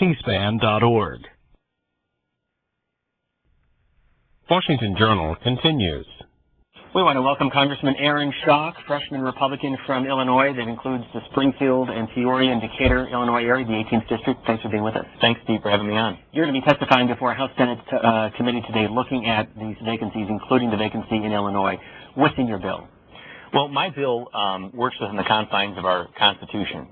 cspan.org. Washington Journal continues. We want to welcome Congressman Aaron Schock, freshman Republican from Illinois. That includes the Springfield and Peoria and Decatur, Illinois area, the 18th District. Thanks for being with us. Thanks, Steve, for having me on. You're going to be testifying before a House Senate committee today looking at these vacancies, including the vacancy in Illinois. What's in your bill? Well, my bill works within the confines of our Constitution.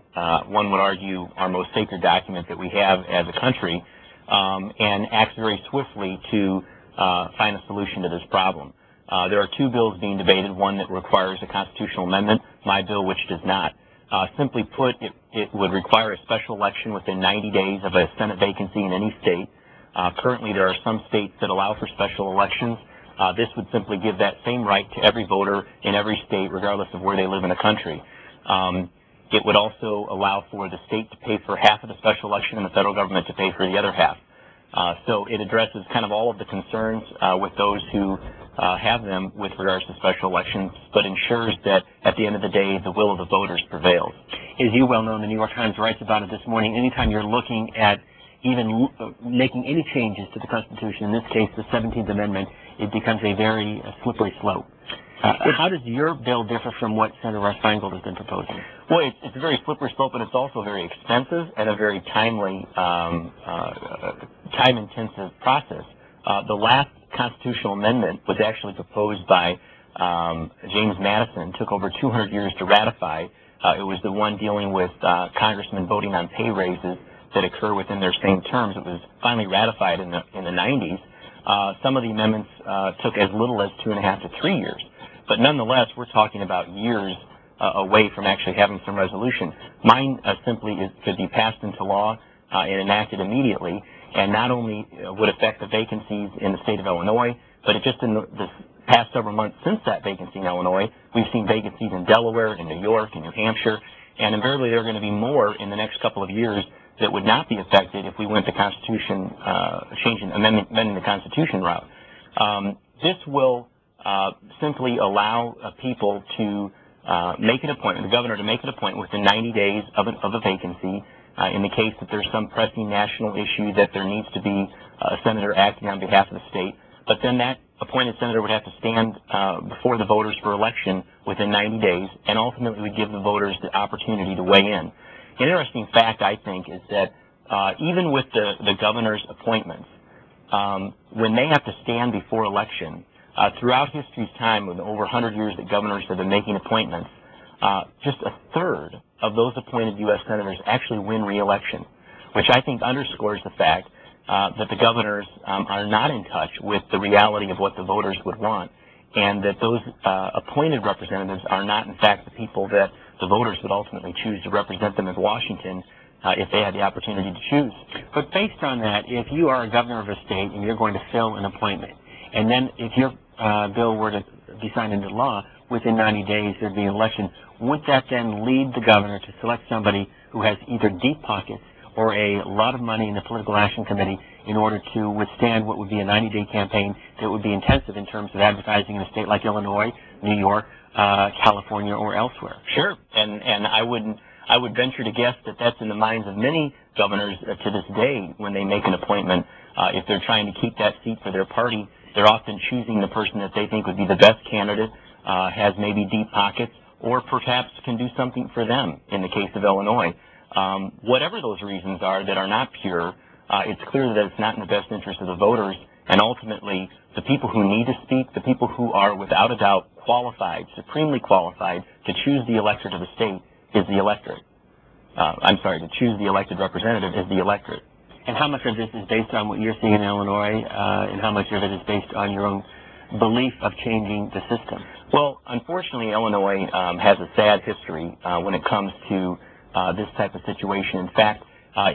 One would argue our most sacred document that we have as a country, and acts very swiftly to find a solution to this problem. There are two bills being debated, one that requires a constitutional amendment, my bill which does not. Simply put, it would require a special election within 90 days of a Senate vacancy in any state. Currently, there are some states that allow for special elections. This would simply give that same right to every voter in every state, regardless of where they live in the country. It would also allow for the state to pay for half of the special election and the federal government to pay for the other half. So it addresses kind of all of the concerns with those who have them with regards to special elections, but ensures that at the end of the day, the will of the voters prevails. As you well know, the New York Times writes about it this morning. Anytime you're looking at even making any changes to the Constitution, in this case the 17th Amendment, it becomes a very slippery slope. How does your bill differ from what Senator Russ Feingold has been proposing? Well, it's a very slippery slope, and it's also very expensive and a very timely, time-intensive process. The last constitutional amendment was actually proposed by James Madison. It took over 200 years to ratify. It was the one dealing with congressmen voting on pay raises that occur within their same terms. It was finally ratified in the 90s. Some of the amendments took as little as 2.5 to 3 years. But nonetheless, we're talking about years away from actually having some resolution. Mine simply could be passed into law and enacted immediately, and not only would affect the vacancies in the state of Illinois, but just in the past several months since that vacancy in Illinois, we've seen vacancies in Delaware, in New York, in New Hampshire, and invariably there are going to be more in the next couple of years that would not be affected if we went the Constitution, amending the Constitution route. This will simply allow people to make an appointment, the governor to make an appointment within 90 days of a vacancy in the case that there's some pressing national issue that there needs to be a senator acting on behalf of the state. But then that appointed senator would have to stand before the voters for election within 90 days, and ultimately would give the voters the opportunity to weigh in. An interesting fact, I think, is that even with the governor's appointments, when they have to stand before election, throughout history's time, with over 100 years that governors have been making appointments, just a third of those appointed U.S. senators actually win re-election, which I think underscores the fact that the governors are not in touch with the reality of what the voters would want, and that those appointed representatives are not, in fact, the people that the voters would ultimately choose to represent them in Washington if they had the opportunity to choose. But based on that, if you are a governor of a state and you're going to fill an appointment, and then if your bill were to be signed into law, within 90 days there'd be an election, would that then lead the governor to select somebody who has either deep pockets or a lot of money in the Political Action Committee in order to withstand what would be a 90-day campaign that would be intensive in terms of advertising in a state like Illinois, New York, California, or elsewhere? Sure, and I would venture to guess that that's in the minds of many governors to this day when they make an appointment. If they're trying to keep that seat for their party, they're often choosing the person that they think would be the best candidate, has maybe deep pockets, or perhaps can do something for them in the case of Illinois. Whatever those reasons are that are not pure, it's clear that it's not in the best interest of the voters, and ultimately the people who need to speak, the people who are without a doubt qualified, supremely qualified to choose the electorate of the state is the electorate. To choose the elected representative is the electorate. And how much of this is based on what you're seeing in Illinois, and how much of it is based on your own belief of changing the system? Well, unfortunately, Illinois has a sad history when it comes to this type of situation. In fact,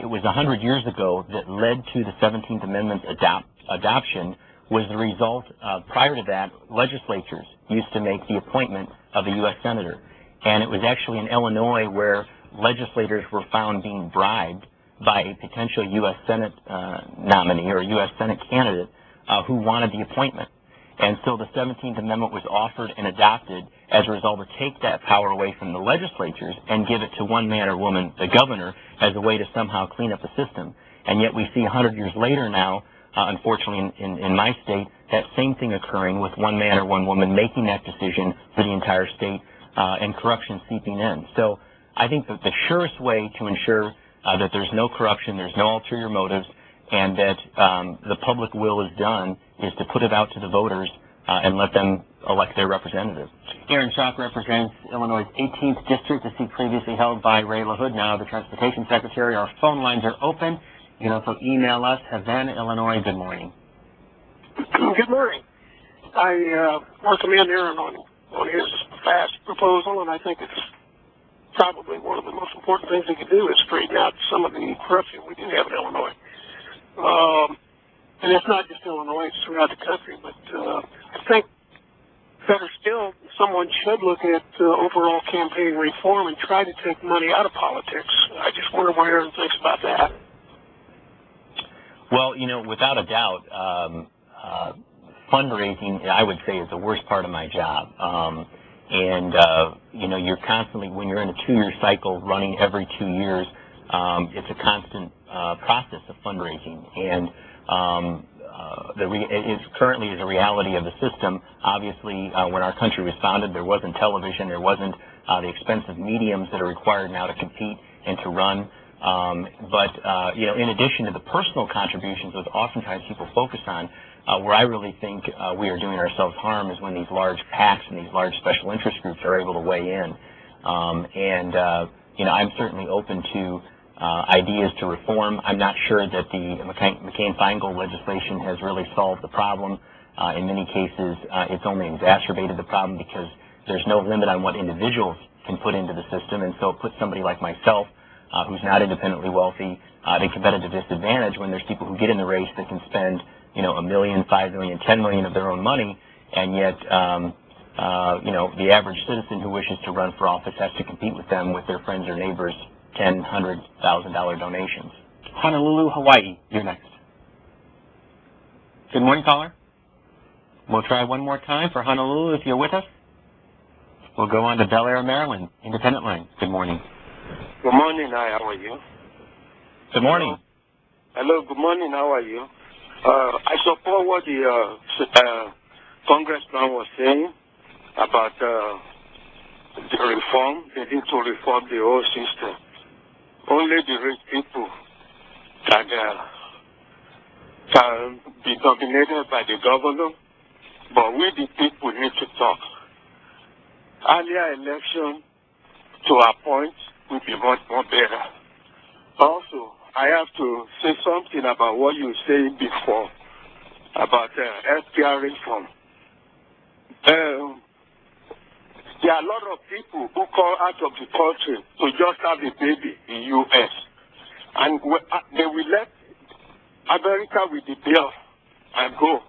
it was 100 years ago that led to the 17th Amendment's adoption was the result, prior to that, legislatures used to make the appointment of a U.S. senator. And it was actually in Illinois where legislators were found being bribed by a potential U.S. Senate nominee or U.S. Senate candidate who wanted the appointment. And so the 17th Amendment was offered and adopted as a result to take that power away from the legislatures and give it to one man or woman, the governor, as a way to somehow clean up the system. And yet we see 100 years later now, unfortunately in my state, that same thing occurring with one man or one woman making that decision for the entire state and corruption seeping in. So I think that the surest way to ensure that there's no corruption, there's no ulterior motives, and that the public will is done is to put it out to the voters and let them elect their representative. Aaron Schock represents Illinois' 18th district, a seat previously held by Ray LaHood, now the Transportation Secretary. Our phone lines are open. You can also email us, Havana, Illinois. Good morning. Good morning. I recommend Aaron on his FAST proposal, and I think it's probably one of the most important things he could do is straighten out some of the corruption we do have in Illinois. And it's not just Illinois, it's throughout the country, but I think better still, someone should look at overall campaign reform and try to take money out of politics. I just wonder what Aaron thinks about that. Well, you know, without a doubt, fundraising, I would say, is the worst part of my job. You know, you're constantly, when you're in a 2-year cycle running every 2 years, it's a constant process of fundraising. And it currently is a reality of the system. Obviously, when our country was founded, there wasn't television, there wasn't the expensive mediums that are required now to compete and to run. You know, in addition to the personal contributions that oftentimes people focus on, where I really think we are doing ourselves harm is when these large PACs and these large special interest groups are able to weigh in. You know, I'm certainly open to ideas to reform. I'm not sure that the McCain-Feingold legislation has really solved the problem. In many cases, it's only exacerbated the problem because there's no limit on what individuals can put into the system, and so it puts somebody like myself, who's not independently wealthy, at a competitive disadvantage when there's people who get in the race that can spend, you know, $1 million, $5 million, $10 million of their own money, and yet, you know, the average citizen who wishes to run for office has to compete with them with their friends or neighbors' $10,000, $100,000 donations. Honolulu, Hawaii, you're next. Good morning, caller. We'll try one more time for Honolulu if you're with us. We'll go on to Bel Air, Maryland, independent line. Good morning. Good morning. Hi, how are you? Good morning. Hello, good morning. How are you? I support what the congressman was saying about the reform. They need to reform the whole system. Only the rich people can be dominated by the governor, but we the people need to talk. Earlier election to appoint will be much more better. Also, I have to say something about what you said before about healthcare reform. There are a lot of people who call out of the country to just have a baby in U.S. And they will let America with the bill and go.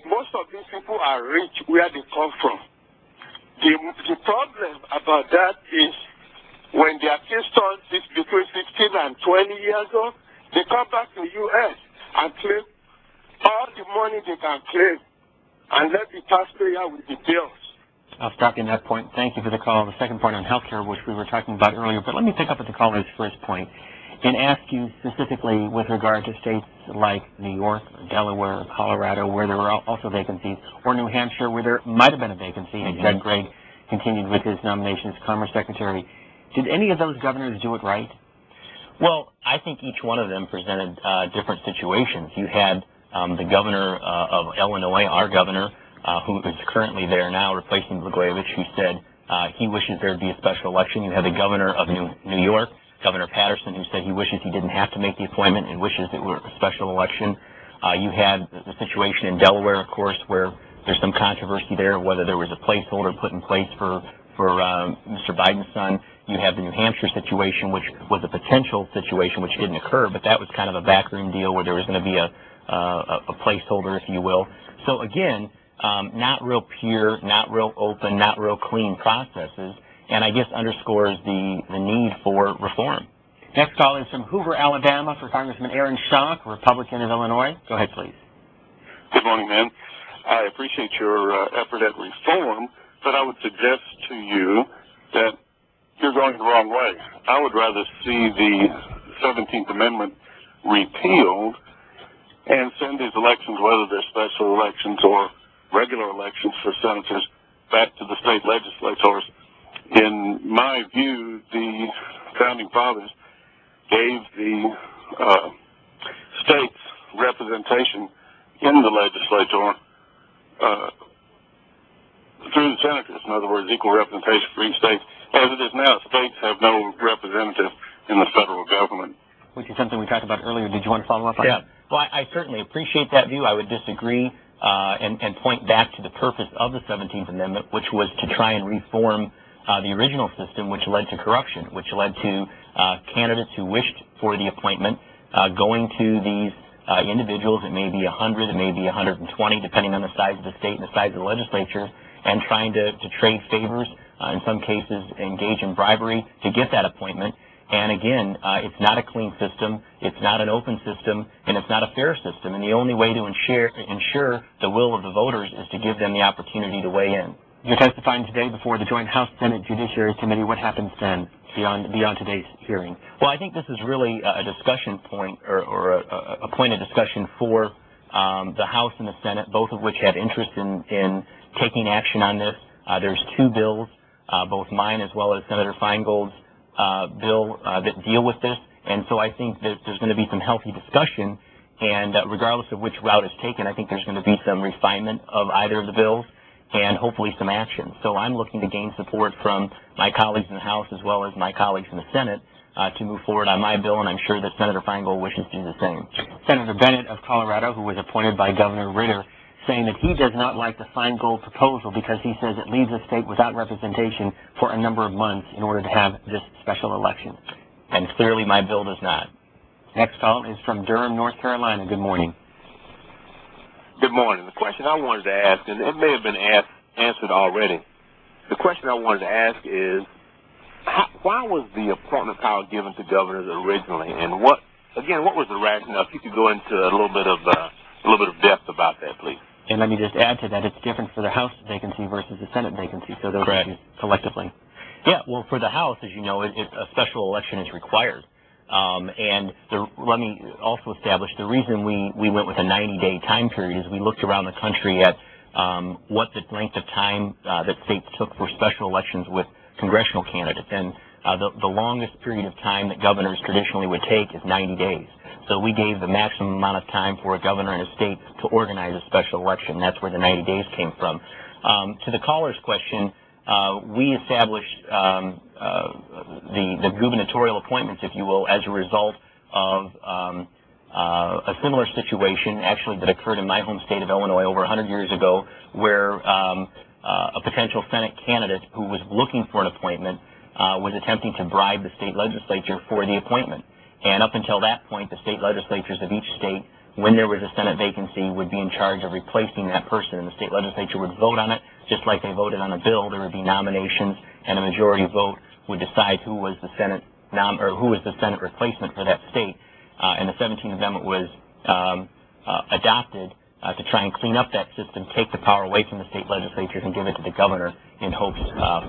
Most of these people are rich where they come from. The problem about that is when their kids turn between 16 and 20 years old, they come back to U.S. and claim all the money they can claim and let the taxpayer with the bills. I'll stop you on that point. Thank you for the call. The second point on health care, which we were talking about earlier, but let me pick up at the caller's first point and ask you specifically with regard to states like New York, or Delaware, or Colorado, where there were also vacancies, or New Hampshire, where there might have been a vacancy, and Doug Gregg continued with his nomination as Commerce Secretary. Did any of those governors do it right? Well, I think each one of them presented different situations. You had the governor of Illinois, our governor, who is currently there now, replacing Blagojevich, who said he wishes there would be a special election. You had the governor of New York, Governor Patterson, who said he wishes he didn't have to make the appointment and wishes it were a special election. You had the situation in Delaware, of course, where there's some controversy there, whether there was a placeholder put in place for Mr. Biden's son. You have the New Hampshire situation, which was a potential situation which didn't occur, but that was kind of a backroom deal where there was going to be a placeholder, if you will. So again, not real pure, not real open, not real clean processes, and I guess underscores the need for reform. Next call is from Hoover, Alabama, for Congressman Aaron Schock, Republican of Illinois. Go ahead, please. Good morning, ma'am. I appreciate your effort at reform, but I would suggest to you that you're going the wrong way. I would rather see the 17th Amendment repealed and send these elections, whether they're special elections or regular elections for senators, back to the state legislators. In my view, the founding fathers gave the states representation in the legislature through the senators. In other words, equal representation for each state. As it is now, states have no representative in the federal government. Which is something we talked about earlier. Did you want to follow up on that? Well, I certainly appreciate that view. I would disagree and point back to the purpose of the 17th Amendment, which was to try and reform the original system, which led to corruption, which led to candidates who wished for the appointment going to these individuals. It may be 100, it may be 120, depending on the size of the state and the size of the legislature, and trying to trade favors, in some cases engage in bribery to get that appointment. And again, it's not a clean system, it's not an open system, and it's not a fair system. And the only way to ensure the will of the voters is to give them the opportunity to weigh in. You're testifying today before the Joint House-Senate Judiciary Committee. What happens then beyond today's hearing? Well, I think this is really a discussion point or a point of discussion for the House and the Senate, both of which have interest in taking action on this. There's two bills, both mine as well as Senator Feingold's bill that deal with this, and so I think that there's going to be some healthy discussion, and regardless of which route is taken, I think there's going to be some refinement of either of the bills and hopefully some action. So I'm looking to gain support from my colleagues in the House as well as my colleagues in the Senate to move forward on my bill, and I'm sure that Senator Feingold wishes to do the same. Senator Bennett of Colorado, who was appointed by Governor Ritter, saying that he does not like the Feingold proposal because he says it leaves the state without representation for a number of months in order to have this special election. And clearly my bill does not. Next call is from Durham, North Carolina. Good morning. Good morning. The question I wanted to ask, and it may have been answered already, the question I wanted to ask is, why was the appointment power given to governors originally, and what was the rationale? If you could go into a little bit of depth about that, please. And let me just add to that, it's different for the House vacancy versus the Senate vacancy, so those Correct. issues collectively. Yeah, well, for the House, as you know, a special election is required. Let me also establish the reason we went with a 90-day time period is we looked around the country at what the length of time that states took for special elections with congressional candidates. And the longest period of time that governors traditionally would take is 90 days. So we gave the maximum amount of time for a governor in a state to organize a special election. That's where the 90 days came from. To the caller's question, we established the gubernatorial appointments, if you will, as a result of a similar situation, actually, that occurred in my home state of Illinois over 100 years ago, where a potential Senate candidate who was looking for an appointment was attempting to bribe the state legislature for the appointment. And up until that point, the state legislatures of each state, when there was a Senate vacancy, would be in charge of replacing that person, and the state legislature would vote on it, just like they voted on a bill. There would be nominations, and a majority vote would decide who was the Senate replacement for that state. And the 17th Amendment was adopted to try and clean up that system, take the power away from the state legislatures, and give it to the governor in hopes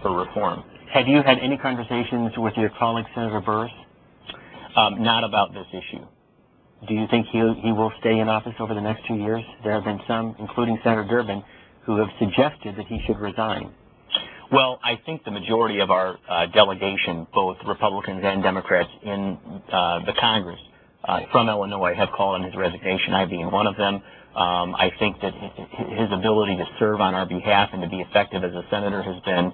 for reform. Have you had any conversations with your colleague, Senator Burris? Not about this issue. Do you think he will stay in office over the next 2 years? There have been some, including Senator Durbin, who have suggested that he should resign. Well, I think the majority of our delegation, both Republicans and Democrats in the Congress from Illinois, have called on his resignation, I being one of them. I think that his ability to serve on our behalf and to be effective as a senator has been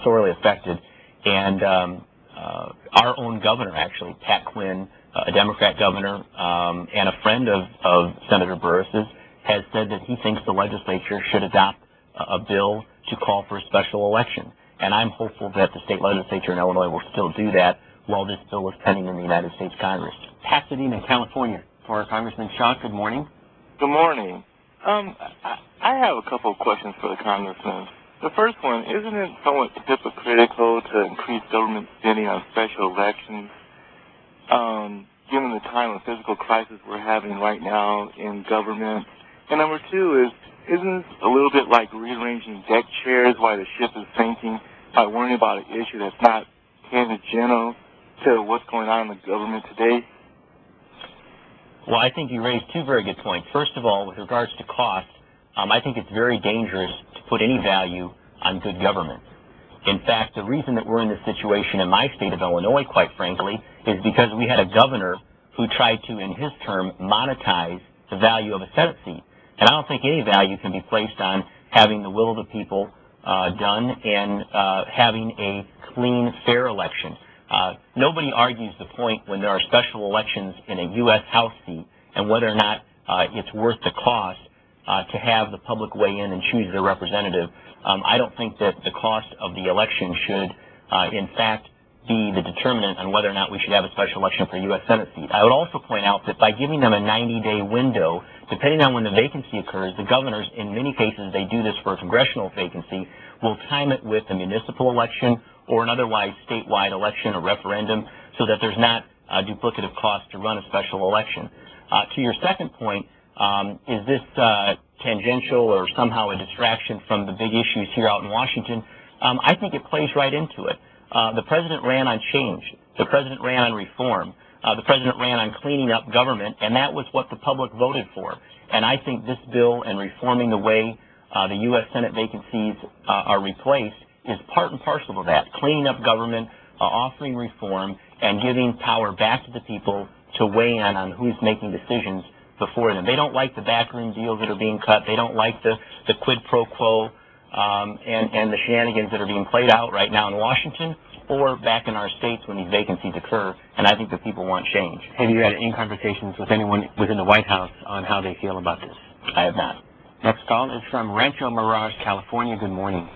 sorely affected. And our own governor, actually, Pat Quinn, a Democrat governor and a friend of Senator Burris's, has said that he thinks the legislature should adopt a bill to call for a special election. And I'm hopeful that the state legislature in Illinois will still do that while this bill is pending in the United States Congress. Pasadena, California, for Congressman Schock. Good morning. Good morning. I have a couple of questions for the congressman. The first one, isn't it somewhat hypocritical to increase government spending on special elections, given the time of physical crisis we're having right now in government? And number two is, isn't it a little bit like rearranging deck chairs while the ship is sinking by worrying about an issue that's not tangential to what's going on in the government today? Well, I think you raised two very good points. First of all, with regards to cost, I think it's very dangerous to put any value on good government. In fact, the reason that we're in this situation in my state of Illinois, quite frankly, is because we had a governor who tried to, in his term, monetize the value of a Senate seat. And I don't think any value can be placed on having the will of the people done and having a clean, fair election. Nobody argues the point when there are special elections in a U.S. House seat and whether or not it's worth the cost to have the public weigh in and choose their representative. I don't think that the cost of the election should, in fact, be the determinant on whether or not we should have a special election for a U.S. Senate seat. I would also point out that by giving them a 90-day window, depending on when the vacancy occurs, the governors, in many cases, they do this for a congressional vacancy, will time it with a municipal election or an otherwise statewide election or referendum so that there's not duplicative cost to run a special election. To your second point, is this tangential or somehow a distraction from the big issues here out in Washington? I think it plays right into it. The president ran on change. The president ran on reform. The president ran on cleaning up government, and that was what the public voted for. And I think this bill and reforming the way the U.S. Senate vacancies are replaced is part and parcel of that, cleaning up government, offering reform, and giving power back to the people to weigh in on who's making decisions before them. They don't like the backroom deals that are being cut. They don't like the quid pro quo and the shenanigans that are being played out right now in Washington or back in our states when these vacancies occur, and I think the people want change. Have you had any conversations with anyone within the White House on how they feel about this? I have not. Next call is from Rancho Mirage, California. Good morning.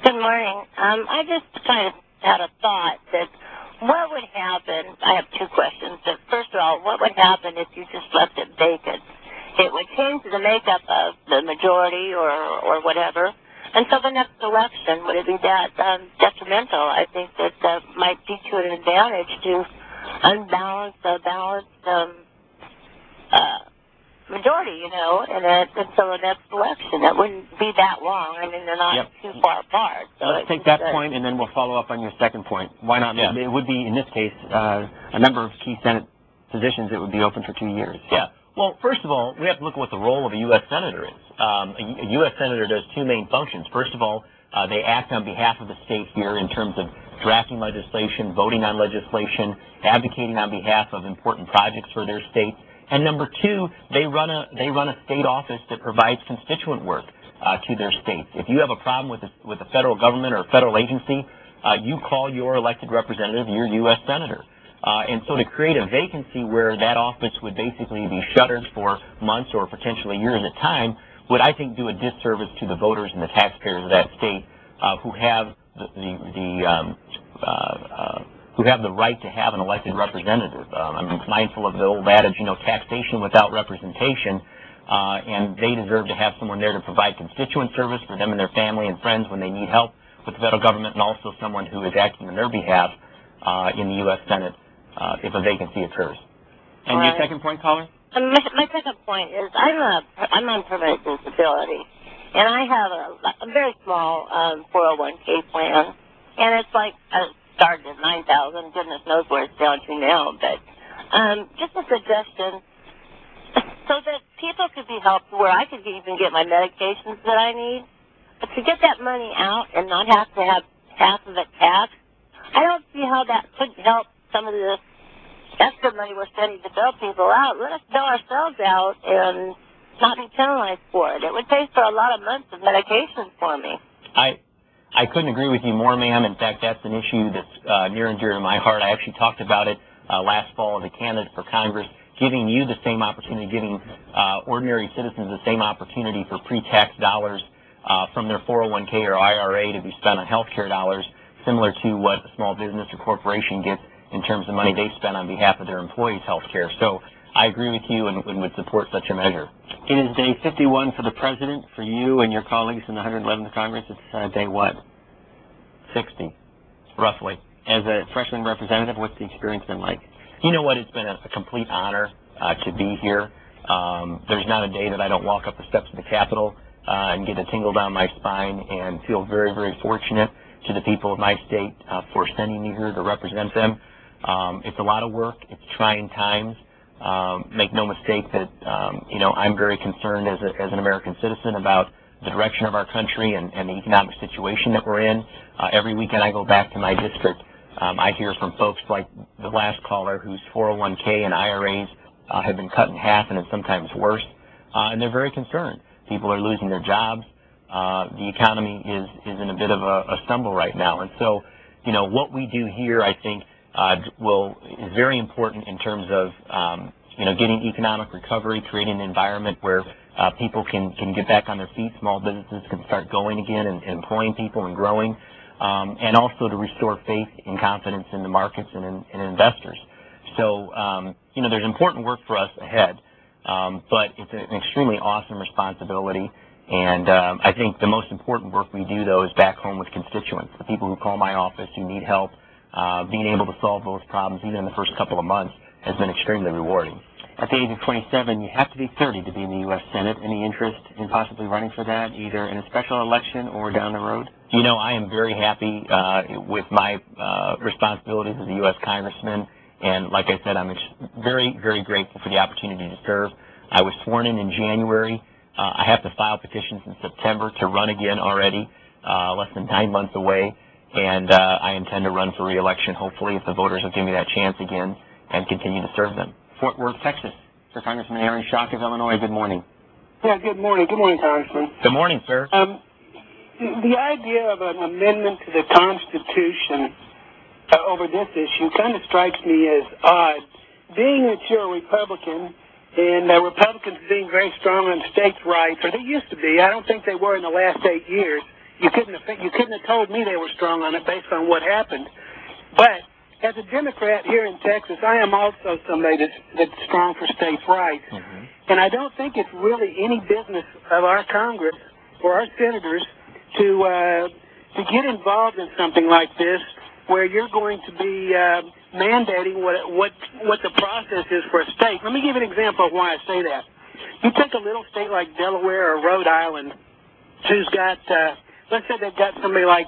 Good morning. I just kind of had a thought that what would happen, I have two questions. First of all, what would happen if you just left it vacant? It would change the makeup of the majority or whatever. And so the next election, would it be that detrimental? I think that might be to an advantage to unbalance the balanced majority, and so the next election. That wouldn't be that long. I mean, they're not too far apart. So let's take that point, and then we'll follow up on your second point. Why not? Yeah. It would be, in this case, a number of key Senate positions that would be open for 2 years. Yeah. Well, first of all, we have to look at what the role of a U.S. Senator is. A U.S. Senator does two main functions. First of all, they act on behalf of the state here in terms of drafting legislation, voting on legislation, advocating on behalf of important projects for their state. And number two, they run a state office that provides constituent work to their states. If you have a problem with the federal government or a federal agency, you call your elected representative, your U.S. Senator. And so to create a vacancy where that office would basically be shuttered for months or potentially years at a time would, I think, do a disservice to the voters and the taxpayers of that state who have who have the right to have an elected representative. I'm mindful of the old adage, taxation without representation, and they deserve to have someone there to provide constituent service for them and their family and friends when they need help with the federal government, and also someone who is acting on their behalf in the U.S. Senate if a vacancy occurs. And your second point, caller? My second point is I'm on permanent disability, and I have a very small 401k plan, and it's like started at $9,000. Goodness knows where it's down to now, but just a suggestion so that people could be helped where I could even get my medications that I need. But to get that money out and not have to have half of it taxed, I don't see how that could help some of this extra money we're spending to bill people out. Let us bill ourselves out and not be penalized for it. It would pay for a lot of months of medication for me. I couldn't agree with you more, ma'am. In fact, that's an issue that's near and dear to my heart. I actually talked about it last fall as a candidate for Congress, giving you the same opportunity, giving ordinary citizens the same opportunity for pre-tax dollars from their 401k or IRA to be spent on health care dollars, similar to what a small business or corporation gets in terms of money they spend on behalf of their employees' health care. So I agree with you and would support such a measure. It is day 51 for the President, for you and your colleagues in the 111th Congress. It's day what? 60, roughly. As a freshman representative, what's the experience been like? You know what? It's been a complete honor to be here. There's not a day that I don't walk up the steps of the Capitol and get a tingle down my spine and feel very, very fortunate to the people of my state for sending me here to represent them. It's a lot of work. It's trying times. Make no mistake that, I'm very concerned as an American citizen about the direction of our country and the economic situation that we're in. Every weekend I go back to my district. I hear from folks like the last caller whose 401k and IRAs have been cut in half and sometimes worse, and they're very concerned. People are losing their jobs. The economy is in a bit of a stumble right now. And so, what we do here, I think, is very important in terms of, getting economic recovery, creating an environment where people can get back on their feet, small businesses can start going again and employing people and growing, and also to restore faith and confidence in the markets and in investors. So, there's important work for us ahead, but it's an extremely awesome responsibility. And I think the most important work we do, though, is back home with constituents, the people who call my office, who need help. Being able to solve those problems, even in the first couple of months, has been extremely rewarding. At the age of 27, you have to be 30 to be in the U.S. Senate. Any interest in possibly running for that, either in a special election or down the road? I am very happy with my responsibilities as a U.S. Congressman. And like I said, I'm very, very grateful for the opportunity to serve. I was sworn in January. I have to file petitions in September to run again already, less than 9 months away. And I intend to run for re-election, hopefully, if the voters will give me that chance again, and continue to serve them. Fort Worth, Texas. For Congressman Aaron Schock of Illinois, good morning. Yeah, good morning. Good morning, Congressman. Good morning, sir. The idea of an amendment to the Constitution over this issue kind of strikes me as odd. Being that you're a Republican, and Republicans being very strong on states' rights, or they used to be, I don't think they were in the last 8 years. You couldn't have told me they were strong on it based on what happened. But as a Democrat here in Texas, I am also somebody that's strong for states' rights. Mm-hmm. And I don't think it's really any business of our Congress or our senators to get involved in something like this, where you're going to be mandating what the process is for a state. Let me give you an example of why I say that. You take a little state like Delaware or Rhode Island, who's got, let's say they've got somebody like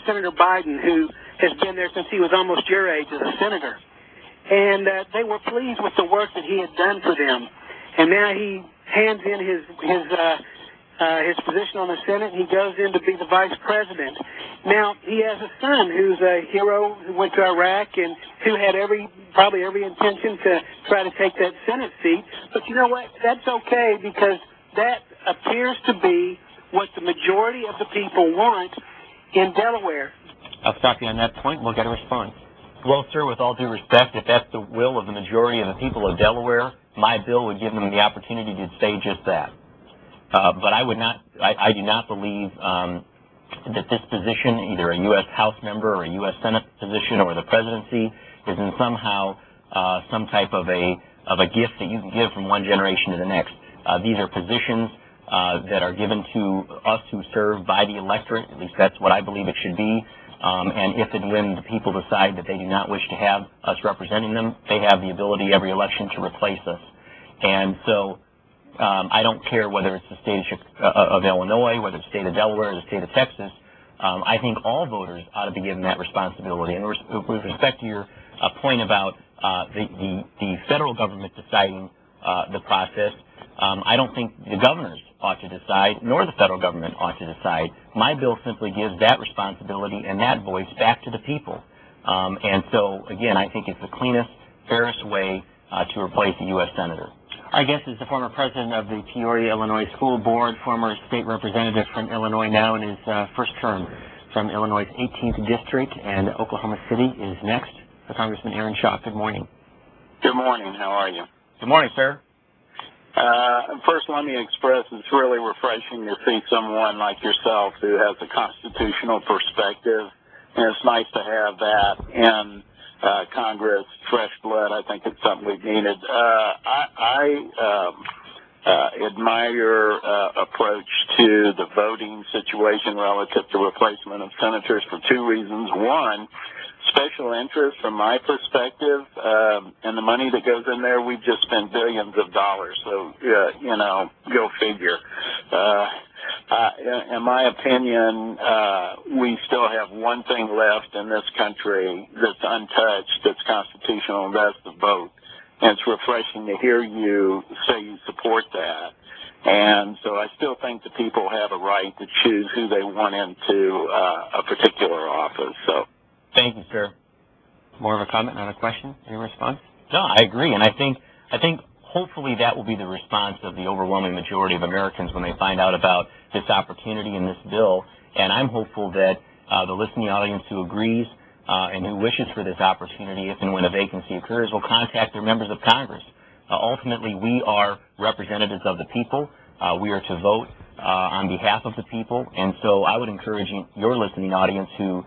Senator Biden, who has been there since he was almost your age as a senator. And they were pleased with the work that he had done for them. And now he hands in his position on the Senate, and he goes in to be the vice president. Now, he has a son who's a hero who went to Iraq and who had probably every intention to try to take that Senate seat. But you know what? That's okay, because that appears to be what the majority of the people want in Delaware. I'll stop you on that point. We'll get a response. Well, sir, with all due respect, if that's the will of the majority of the people of Delaware, my bill would give them the opportunity to say just that. But I do not believe that this position, either a U.S. House member or a U.S. Senate position or the presidency, is in somehow some type of a gift that you can give from one generation to the next. These are positions that are given to us who serve by the electorate. At least that's what I believe it should be. And if and when the people decide that they do not wish to have us representing them, they have the ability every election to replace us. And so I don't care whether it's the state of Illinois, whether it's the state of Delaware, or the state of Texas. I think all voters ought to be given that responsibility. And with respect to your point about the federal government deciding the process, I don't think the governors ought to decide, nor the federal government ought to decide. My bill simply gives that responsibility and that voice back to the people. And so, again, I think it's the cleanest, fairest way to replace a U.S. senator. Our guest is the former president of the Peoria, Illinois School Board, former state representative from Illinois, now in his first term from Illinois' 18th District, and Oklahoma City is next. So Congressman Aaron Schock, good morning. Good morning. How are you? Good morning, sir. First, let me express it's really refreshing to see someone like yourself who has a constitutional perspective, and it's nice to have that in Congress, fresh blood. I think it's something we've needed. I admire your approach to the voting situation relative to replacement of senators for two reasons. One, special interest from my perspective, and the money that goes in there, we've just spent billions of dollars, so, go figure. in my opinion, we still have one thing left in this country that's untouched, that's constitutional, and that's the vote. And it's refreshing to hear you say you support that. And so I still think the people have a right to choose who they want into a particular office. So, thank you, sir. More of a comment, not a question? Any response? No, I agree, and I think hopefully that will be the response of the overwhelming majority of Americans when they find out about this opportunity in this bill. And I'm hopeful that the listening audience who agrees and who wishes for this opportunity, if and when a vacancy occurs, will contact their members of Congress. Ultimately, we are representatives of the people. We are to vote on behalf of the people. And so I would encourage your listening audience who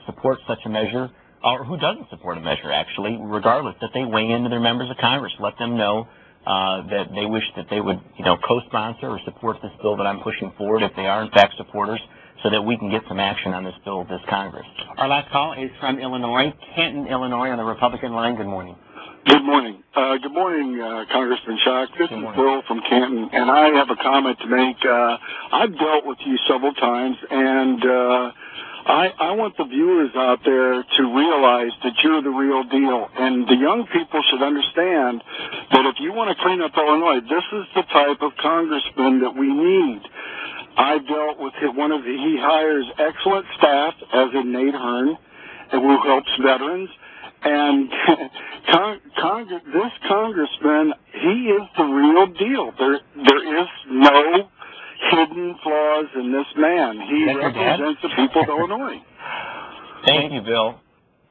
supports such a measure, or who doesn't support a measure, actually, regardless, that they weigh into their members of Congress. Let them know that they wish that they would, co-sponsor or support this bill that I'm pushing forward if they are, in fact, supporters, so that we can get some action on this bill this Congress. Our last call is from Illinois, Canton, Illinois, on the Republican line. Good morning. Good morning. Good morning, Congressman Schock. This is Bill from Canton, and I have a comment to make. I've dealt with you several times, and I want the viewers out there to realize that you're the real deal. And the young people should understand that if you want to clean up Illinois, this is the type of congressman that we need. I dealt with he hires excellent staff, as in Nate Hearn, who helps veterans. And this congressman, he is the real deal. There is no hidden flaws in this man. He represents the people of Illinois. Thank you, Bill.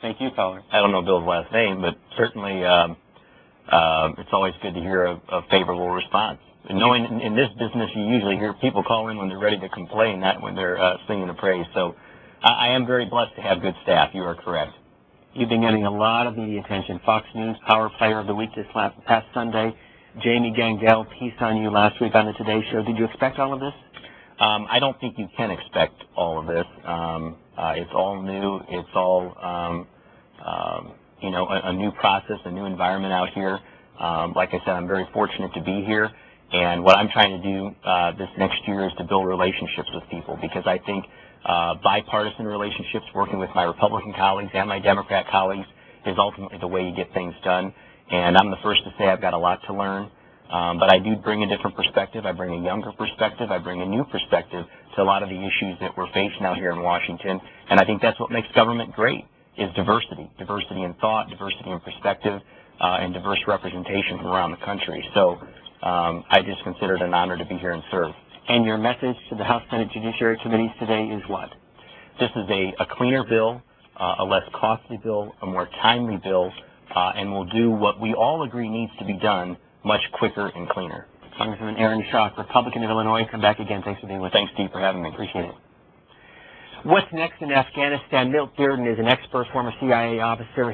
Thank you, caller. I don't know Bill's last name, but certainly it's always good to hear a favorable response. And knowing in this business, you usually hear people call in when they're ready to complain, not when they're singing the praise. So I am very blessed to have good staff. You are correct. You've been getting a lot of media attention. Fox News Power Player of the Week this past Sunday. Jamie Gangel, piece on you last week on the Today Show. Did you expect all of this? I don't think you can expect all of this. It's all new. It's all, a new process, a new environment out here. Like I said, I'm very fortunate to be here. And what I'm trying to do this next year is to build relationships with people, because I think bipartisan relationships, working with my Republican colleagues and my Democrat colleagues, is ultimately the way you get things done. And I'm the first to say I've got a lot to learn, but I do bring a different perspective. I bring a younger perspective. I bring a new perspective to a lot of the issues that we're facing out here in Washington. And I think that's what makes government great, is diversity. Diversity in thought, diversity in perspective, and diverse representation from around the country. So I just consider it an honor to be here and serve. And your message to the House Senate Judiciary Committees today is what? This is a cleaner bill, a less costly bill, a more timely bill, and will do what we all agree needs to be done much quicker and cleaner. Congressman Aaron Schock, Republican of Illinois. Come back again. Thanks for being with us. Thanks, Steve, for having me. Appreciate it. What's next in Afghanistan? Milt Bearden is an expert, former CIA officer.